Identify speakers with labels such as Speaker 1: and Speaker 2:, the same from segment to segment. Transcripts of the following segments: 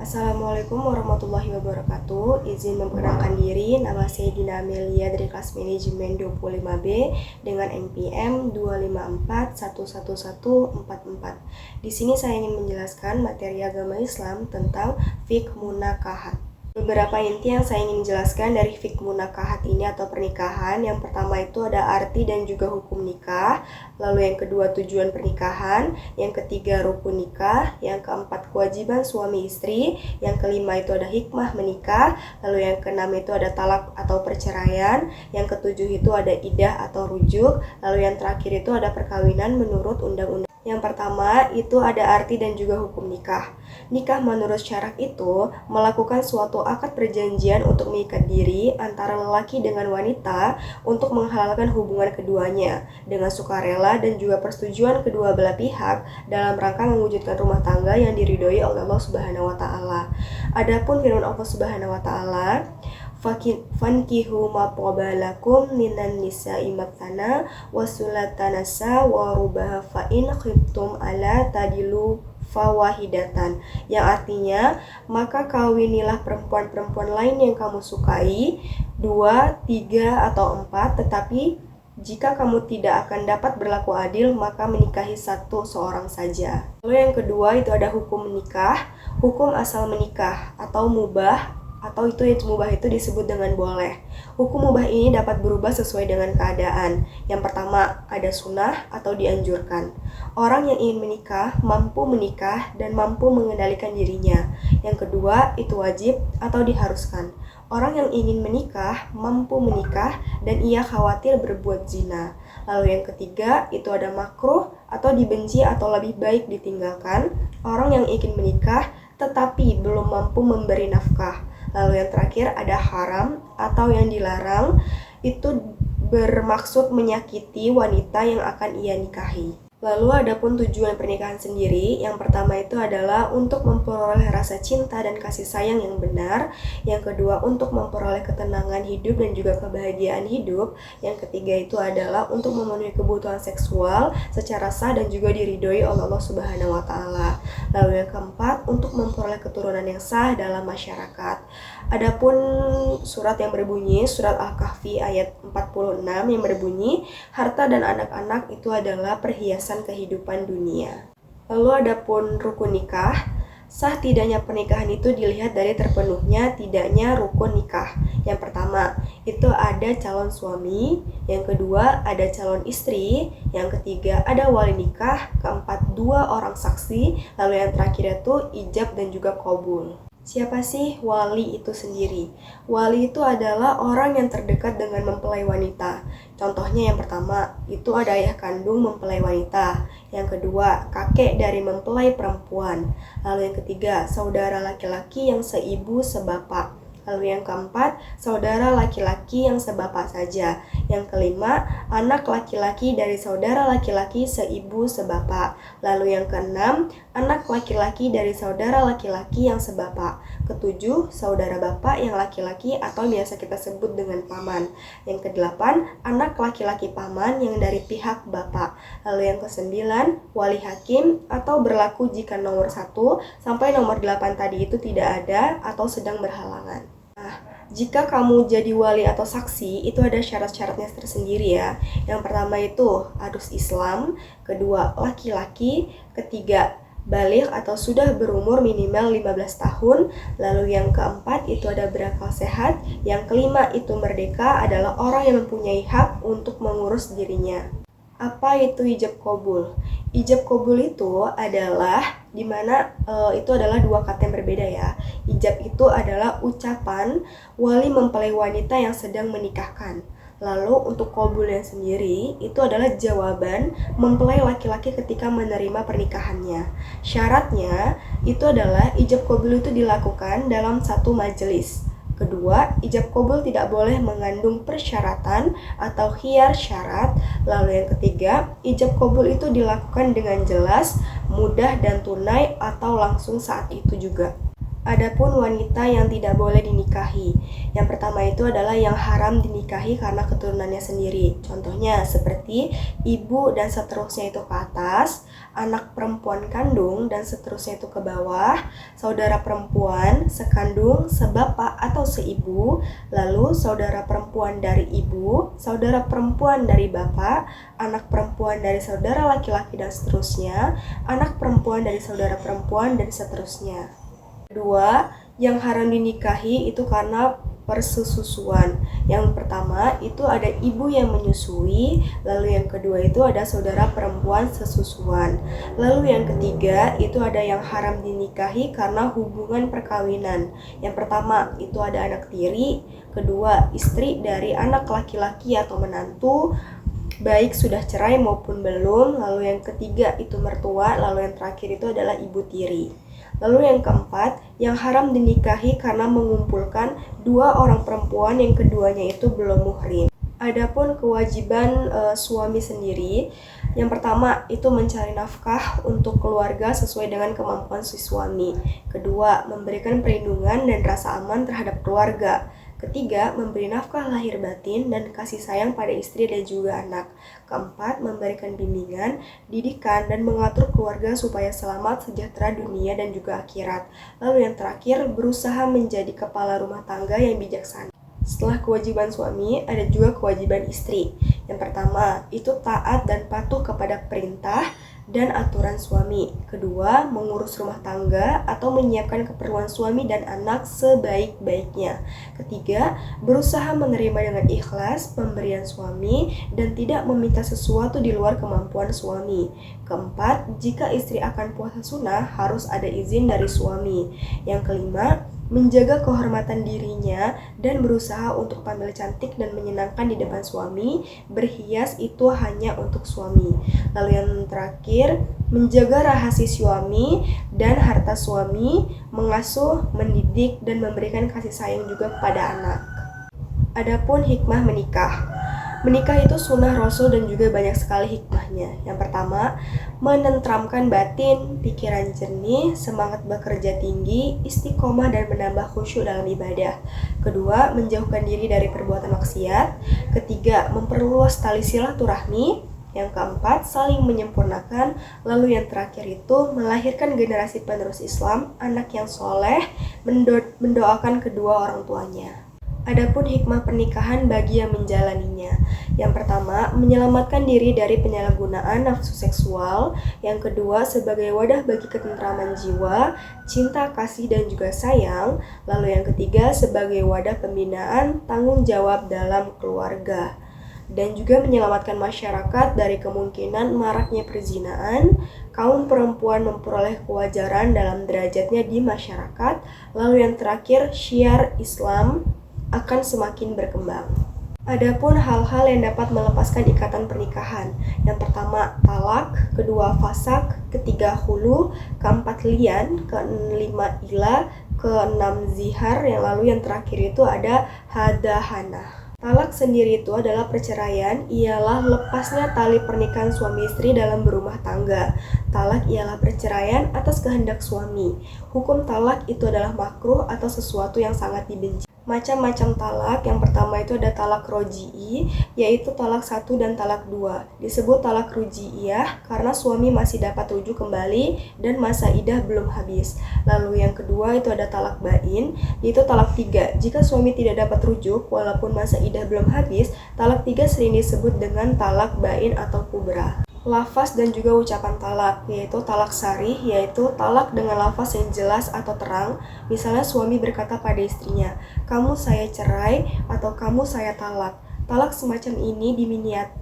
Speaker 1: Assalamualaikum warahmatullahi wabarakatuh. Izin memperkenalkan diri, nama saya Dina Amelia dari kelas manajemen 25B dengan NPM 254111144. Di sini saya ingin menjelaskan materi agama Islam tentang fiqh munakahat. Beberapa inti yang saya ingin jelaskan dari fiqh munakahat ini atau pernikahan. Yang pertama itu ada arti dan juga hukum nikah. Lalu yang kedua tujuan pernikahan. Yang ketiga rukun nikah. Yang keempat kewajiban suami istri. Yang kelima itu ada hikmah menikah. Lalu yang keenam itu ada talak atau perceraian. Yang ketujuh itu ada iddah atau rujuk. Lalu yang terakhir itu ada perkawinan menurut undang-undang. Yang pertama itu ada arti dan juga hukum nikah. Nikah menurut syarak itu melakukan suatu akad perjanjian untuk mengikat diri antara lelaki dengan wanita untuk menghalalkan hubungan keduanya dengan sukarela dan juga persetujuan kedua belah pihak dalam rangka mewujudkan rumah tangga yang diridhoi oleh Allah Subhanahu wa taala. Adapun firman Allah Subhanahu wa taala, fankihu ma qabalakum minan nisa'i matana wa sulatanasa wa rubaha fa in khiftum ala tadilu fawahidatan, yang artinya maka kawinilah perempuan-perempuan lain yang kamu sukai 2, 3 atau 4, tetapi jika kamu tidak akan dapat berlaku adil maka menikahi seorang saja. Lalu yang kedua itu ada hukum menikah. Hukum asal menikah atau mubah atau itu mubah itu disebut dengan boleh. Hukum mubah ini dapat berubah sesuai dengan keadaan. Yang pertama ada sunnah atau dianjurkan. Orang yang ingin menikah mampu menikah dan mampu mengendalikan dirinya. Yang kedua itu wajib atau diharuskan. Orang yang ingin menikah mampu menikah dan ia khawatir berbuat zina. Lalu yang ketiga itu ada makruh atau dibenci atau lebih baik ditinggalkan. Orang yang ingin menikah tetapi belum mampu memberi nafkah. Lalu yang terakhir ada haram atau yang dilarang, itu bermaksud menyakiti wanita yang akan ia nikahi. Lalu adapun tujuan pernikahan sendiri, yang pertama itu adalah untuk memperoleh rasa cinta dan kasih sayang yang benar. Yang kedua untuk memperoleh ketenangan hidup dan juga kebahagiaan hidup. Yang ketiga itu adalah untuk memenuhi kebutuhan seksual secara sah dan juga diridhoi oleh Allah Subhanahu wa taala. Lalu yang keempat untuk memperoleh keturunan yang sah dalam masyarakat. Adapun surat yang berbunyi, surat Al-Kahfi ayat 46 yang berbunyi, harta dan anak-anak itu adalah perhiasan kehidupan dunia. Lalu adapun rukun nikah, sah tidaknya pernikahan itu dilihat dari terpenuhnya tidaknya rukun nikah. Yang pertama, itu ada calon suami, yang kedua ada calon istri, yang ketiga ada wali nikah, keempat 2 orang saksi, lalu yang terakhir itu ijab dan juga qabul. Siapa sih wali itu sendiri? Wali itu adalah orang yang terdekat dengan mempelai wanita. Contohnya yang pertama, itu ada ayah kandung mempelai wanita. Yang kedua, kakek dari mempelai perempuan. Lalu yang ketiga, saudara laki-laki yang seibu sebapak. Lalu yang keempat, saudara laki-laki yang sebapak saja. Yang kelima, anak laki-laki dari saudara laki-laki seibu sebapak. Lalu yang keenam, anak laki-laki dari saudara laki-laki yang sebapak. Ketujuh, saudara bapak yang laki-laki atau biasa kita sebut dengan paman. Yang kedelapan, anak laki-laki paman yang dari pihak bapak. Lalu yang kesembilan, wali hakim atau berlaku jika nomor 1 sampai nomor 8 tadi itu tidak ada atau sedang berhalangan. Jika kamu jadi wali atau saksi, itu ada syarat-syaratnya tersendiri ya. Yang pertama itu harus Islam, kedua laki-laki, ketiga baligh atau sudah berumur minimal 15 tahun, lalu yang keempat itu ada berakal sehat, yang kelima itu merdeka adalah orang yang mempunyai hak untuk mengurus dirinya. Apa itu ijab qabul? Ijab qabul itu adalah dimana itu adalah 2 kata yang berbeda ya. Ijab itu adalah ucapan wali mempelai wanita yang sedang menikahkan. Lalu untuk qabulnya sendiri itu adalah jawaban mempelai laki-laki ketika menerima pernikahannya. Syaratnya itu adalah ijab qabul itu dilakukan dalam satu majelis. Kedua, ijab kabul tidak boleh mengandung persyaratan atau khiyar syarat. Lalu yang ketiga, ijab kabul itu dilakukan dengan jelas, mudah dan tunai atau langsung saat itu juga. Adapun wanita yang tidak boleh dinikahi. Yang pertama itu adalah yang haram dinikahi karena keturunannya sendiri. Contohnya seperti ibu dan seterusnya itu ke atas, anak perempuan kandung dan seterusnya itu ke bawah, saudara perempuan, sekandung, sebapak atau seibu, lalu saudara perempuan dari ibu, saudara perempuan dari bapak, anak perempuan dari saudara laki-laki dan seterusnya, anak perempuan dari saudara perempuan dan seterusnya. Kedua, yang haram dinikahi itu karena persesusuan. Yang pertama itu ada ibu yang menyusui, lalu yang kedua itu ada saudara perempuan sesusuan. Lalu yang ketiga itu ada yang haram dinikahi karena hubungan perkawinan. Yang pertama itu ada anak tiri, kedua istri dari anak laki-laki atau menantu, baik sudah cerai maupun belum, lalu yang ketiga itu mertua, lalu yang terakhir itu adalah ibu tiri. Lalu yang keempat, yang haram dinikahi karena mengumpulkan dua orang perempuan yang keduanya itu belum muhrim. Adapun kewajiban suami sendiri, yang pertama itu mencari nafkah untuk keluarga sesuai dengan kemampuan si suami. Kedua, memberikan perlindungan dan rasa aman terhadap keluarga. Ketiga, memberi nafkah lahir batin dan kasih sayang pada istri dan juga anak. Keempat, memberikan bimbingan, didikan, dan mengatur keluarga supaya selamat, sejahtera dunia dan juga akhirat. Lalu yang terakhir, berusaha menjadi kepala rumah tangga yang bijaksana. Setelah kewajiban suami, ada juga kewajiban istri. Yang pertama, itu taat dan patuh kepada perintah dan aturan suami. Kedua, mengurus rumah tangga atau menyiapkan keperluan suami dan anak sebaik-baiknya. Ketiga, berusaha menerima dengan ikhlas pemberian suami dan tidak meminta sesuatu di luar kemampuan suami. Keempat, jika istri akan puasa sunnah, harus ada izin dari suami. Yang kelima, menjaga kehormatan dirinya dan berusaha untuk tampil cantik dan menyenangkan di depan suami. Berhias itu hanya untuk suami. Lalu yang terakhir, menjaga rahasia suami dan harta suami, mengasuh, mendidik, dan memberikan kasih sayang juga kepada anak. Adapun hikmah menikah. Menikah itu sunnah Rasul dan juga banyak sekali hikmahnya. Yang pertama, menenteramkan batin, pikiran jernih, semangat bekerja tinggi, istiqomah dan menambah khusyuk dalam ibadah. Kedua, menjauhkan diri dari perbuatan maksiat. Ketiga, memperluas tali silaturahmi. Yang keempat, saling menyempurnakan. Lalu yang terakhir itu melahirkan generasi penerus Islam, anak yang soleh, mendoakan kedua orang tuanya. Adapun hikmah pernikahan bagi yang menjalaninya. Yang pertama, menyelamatkan diri dari penyalahgunaan nafsu seksual. Yang kedua, sebagai wadah bagi ketentraman jiwa, cinta, kasih, dan juga sayang. Lalu yang ketiga, sebagai wadah pembinaan, tanggung jawab dalam keluarga. Dan juga menyelamatkan masyarakat dari kemungkinan maraknya perzinaan, kaum perempuan memperoleh kewajaran dalam derajatnya di masyarakat. Lalu yang terakhir, syiar Islam akan semakin berkembang. Adapun hal-hal yang dapat melepaskan ikatan pernikahan. Yang pertama, talak, kedua fasak, ketiga hulu, keempat lian, kelima ila, keenam zihar, yang lalu yang terakhir itu ada hadahana. Talak sendiri itu adalah perceraian, ialah lepasnya tali pernikahan suami istri dalam berumah tangga. Talak ialah perceraian atas kehendak suami. Hukum talak itu adalah makruh atau sesuatu yang sangat dibenci. Macam-macam talak, yang pertama itu ada talak roji'i, yaitu talak 1 dan talak 2. Disebut talak ruji'iyah karena suami masih dapat rujuk kembali dan masa idah belum habis. Lalu yang kedua itu ada talak bain, yaitu talak 3. Jika suami tidak dapat rujuk walaupun masa idah belum habis, talak 3 sering disebut dengan talak bain atau kubra. Lafaz dan juga ucapan talak, yaitu talak sarih, yaitu talak dengan lafaz yang jelas atau terang. Misalnya suami berkata pada istrinya, "Kamu saya cerai" atau "Kamu saya talak". talak semacam ini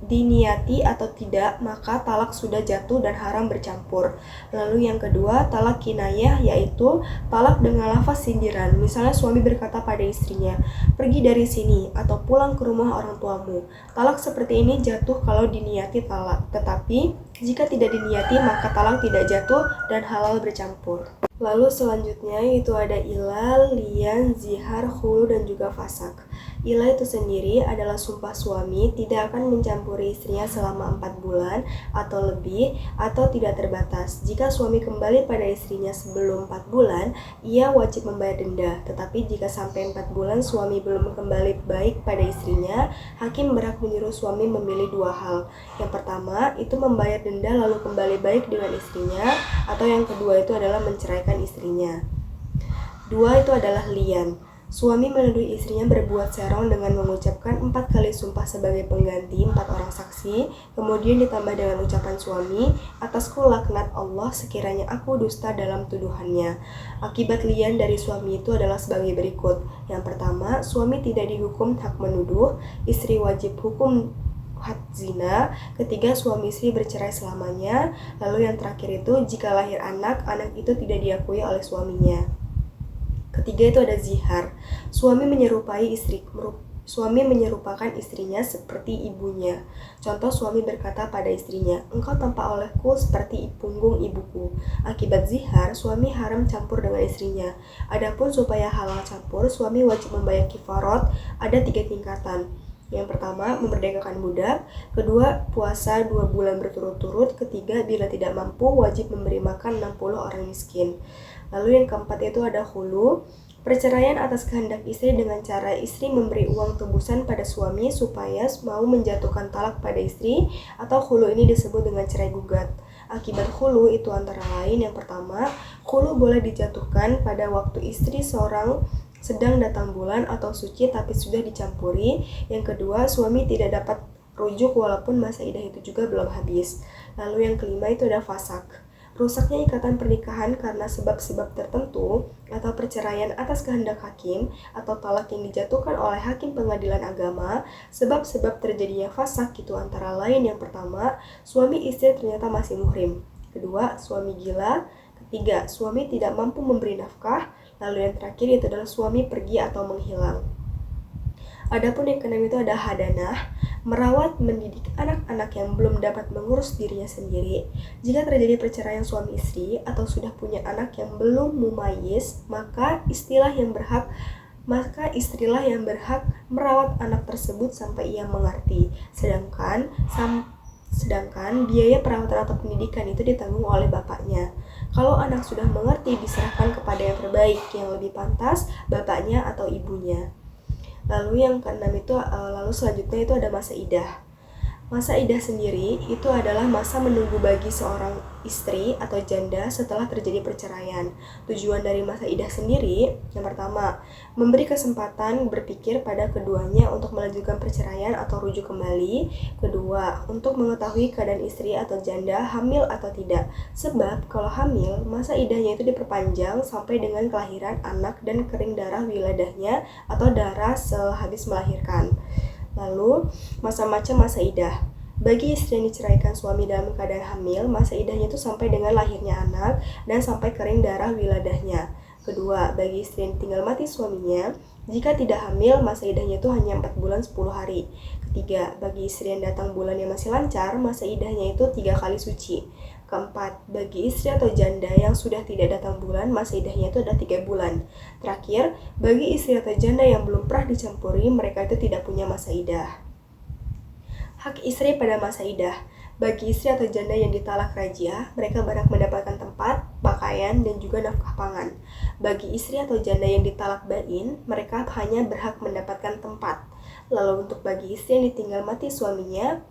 Speaker 1: diniati atau tidak, maka talak sudah jatuh dan haram bercampur. Lalu yang kedua, talak kinayah, yaitu talak dengan lafaz sindiran. Misalnya suami berkata pada istrinya, pergi dari sini atau pulang ke rumah orang tuamu. Talak seperti ini jatuh kalau diniati talak, tetapi jika tidak diniati maka talak tidak jatuh dan halal bercampur. Lalu selanjutnya itu ada ilal, lian, zihar, khulu, dan juga fasak. Ilah itu sendiri adalah sumpah suami tidak akan mencampuri istrinya selama 4 bulan atau lebih atau tidak terbatas. Jika suami kembali pada istrinya sebelum 4 bulan, ia wajib membayar denda. Tetapi jika sampai 4 bulan suami belum kembali baik pada istrinya, hakim berhak menyuruh suami memilih 2 hal. Yang pertama itu membayar denda lalu kembali baik dengan istrinya, atau yang kedua itu adalah menceraikan istrinya. 2 itu adalah lian. Suami menuduh istrinya berbuat serong dengan mengucapkan 4 kali sumpah sebagai pengganti 4 orang saksi, kemudian ditambah dengan ucapan suami, atasku laknat Allah sekiranya aku dusta dalam tuduhannya. Akibat lian dari suami itu adalah sebagai berikut. Yang pertama, suami tidak dihukum hak menuduh, istri wajib hukum had zina. Ketiga, suami istri bercerai selamanya. Lalu yang terakhir itu, jika lahir anak itu tidak diakui oleh suaminya. Ketiga itu ada zihar. Suami menyerupakan istrinya seperti ibunya. Contoh, suami berkata pada istrinya, engkau tampak olehku seperti punggung ibuku. Akibat zihar, suami haram campur dengan istrinya. Adapun supaya halal campur, suami wajib membayar kifarot. Ada 3 tingkatan. Yang pertama, memerdekakan budak. Kedua, puasa 2 bulan berturut-turut. Ketiga, bila tidak mampu, wajib memberi makan 60 orang miskin. Lalu yang keempat itu ada khulu, perceraian atas kehendak istri dengan cara istri memberi uang tebusan pada suami supaya mau menjatuhkan talak pada istri, atau khulu ini disebut dengan cerai gugat. Akibat khulu itu antara lain, yang pertama, khulu boleh dijatuhkan pada waktu istri seorang sedang datang bulan atau suci tapi sudah dicampuri. Yang kedua, suami tidak dapat rujuk walaupun masa idah itu juga belum habis. Lalu yang kelima itu ada fasak. Rusaknya ikatan pernikahan karena sebab-sebab tertentu atau perceraian atas kehendak hakim atau talak yang dijatuhkan oleh hakim pengadilan agama. Sebab-sebab terjadinya fasak itu antara lain, yang pertama, suami istri ternyata masih muhrim. Kedua, suami gila. Ketiga, suami tidak mampu memberi nafkah. Lalu yang terakhir itu adalah suami pergi atau menghilang. Adapun yang keenam itu ada hadanah, merawat mendidik anak-anak yang belum dapat mengurus dirinya sendiri. Jika terjadi perceraian suami istri atau sudah punya anak yang belum mumayyiz, maka istrilah yang berhak merawat anak tersebut sampai ia mengerti. Sedangkan biaya perawatan atau pendidikan itu ditanggung oleh bapaknya. Kalau anak sudah mengerti, diserahkan kepada yang terbaik, yang lebih pantas, bapaknya atau ibunya. Lalu yang keenam itu, selanjutnya itu ada masa idah. Masa idah sendiri itu adalah masa menunggu bagi seorang istri atau janda setelah terjadi perceraian. Tujuan dari masa idah sendiri, yang pertama, memberi kesempatan berpikir pada keduanya untuk melanjutkan perceraian atau rujuk kembali. Kedua, untuk mengetahui keadaan istri atau janda hamil atau tidak. Sebab kalau hamil, masa idahnya itu diperpanjang sampai dengan kelahiran anak dan kering darah wiladahnya atau darah sehabis melahirkan. Lalu, macam-macam masa idah. Bagi istri yang diceraikan suami dalam keadaan hamil, masa idahnya itu sampai dengan lahirnya anak dan sampai kering darah wiladahnya. Kedua, bagi istri yang tinggal mati suaminya, jika tidak hamil, masa idahnya itu hanya 4 bulan 10 hari. Ketiga, bagi istri yang datang bulan yang masih lancar, masa idahnya itu 3 kali suci. Keempat, bagi istri atau janda yang sudah tidak datang bulan, masa idahnya itu ada 3 bulan. Terakhir, bagi istri atau janda yang belum pernah dicampuri, mereka itu tidak punya masa idah. Hak istri pada masa idah. Bagi istri atau janda yang ditalak rajia, mereka berhak mendapatkan tempat, pakaian, dan juga nafkah pangan. Bagi istri atau janda yang ditalak bain, mereka hanya berhak mendapatkan tempat. Lalu untuk bagi istri yang ditinggal mati suaminya,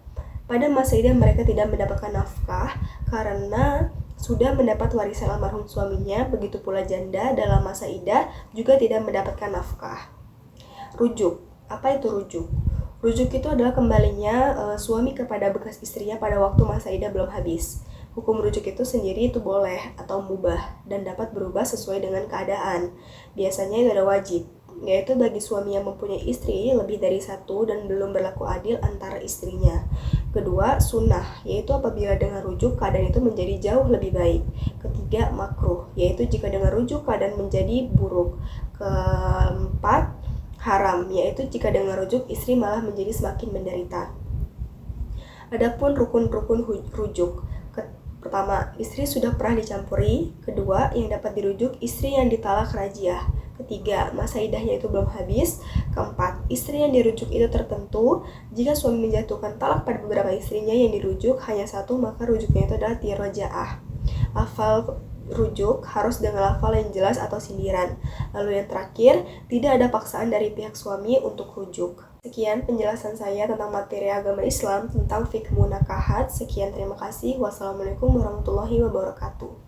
Speaker 1: pada masa idah mereka tidak mendapatkan nafkah karena sudah mendapat warisan almarhum suaminya. Begitu pula janda dalam masa idah juga tidak mendapatkan nafkah. Rujuk. Apa itu rujuk? Rujuk itu adalah kembalinya suami kepada bekas istrinya pada waktu masa idah belum habis. Hukum rujuk itu sendiri itu boleh atau mubah dan dapat berubah sesuai dengan keadaan. Biasanya itu ada wajib. yaitu bagi suami yang mempunyai istri lebih dari satu dan belum berlaku adil antara istrinya. Kedua, sunnah, yaitu apabila dengan rujuk keadaan itu menjadi jauh lebih baik. Ketiga, makruh, yaitu jika dengan rujuk keadaan menjadi buruk. Keempat, haram, yaitu jika dengan rujuk istri malah menjadi semakin menderita. Adapun rukun-rukun rujuk. Pertama, istri sudah pernah dicampuri. Kedua, yang dapat dirujuk istri yang ditalak raj'iah. Ketiga, masa iddahnya itu belum habis. Keempat, istri yang dirujuk itu tertentu. Jika suami menjatuhkan talak pada beberapa istrinya yang dirujuk hanya satu, maka rujuknya itu adalah tiroja'ah. Lafal rujuk harus dengan lafal yang jelas atau sindiran. Lalu yang terakhir, tidak ada paksaan dari pihak suami untuk rujuk. Sekian penjelasan saya tentang materi agama Islam tentang fikih munakahat. Sekian, terima kasih. Wassalamualaikum warahmatullahi wabarakatuh.